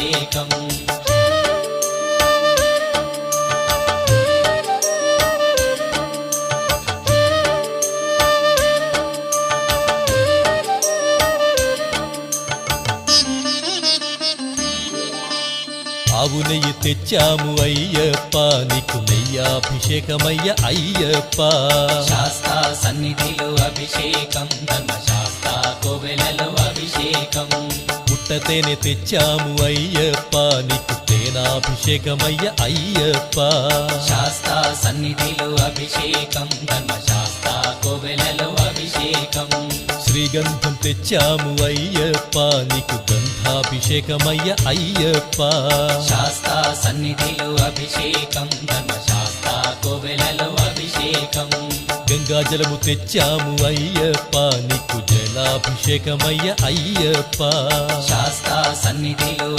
అభిషేకం ఆవు నెయ్యి తెచ్చాము అయ్యప్ప నీకు నెయ్యాభిషేకమయ్య అయ్యప్ప శాస్తా సన్నిధిలో అభిషేకం ధర్మశాస్త్ర కోవెలలో అభిషేకం పుట్టతేనె తెచ్చాము అయ్యప్ప నీకు తేనాభిషేకమయ్య అయ్యప్ప శాస్తా సన్నిధిలో అభిషేకం ధర్మశాస్త్ర కోవెలలో అభిషేకం శ్రీగంధం తెచ్చాము అయ్యప్ప నీకు గంధాభిషేకమయ్య అయ్యప్ప శాస్తా సన్నిధిలో అభిషేకం ధర్మశాస్త్ర కోవెలలో అభిషేకం గంగాజలము తెచ్చాము అయ్యప్ప నీకు జలాభిషేకమయ్య అయ్యప్ప శాస్తా సన్నిధిలో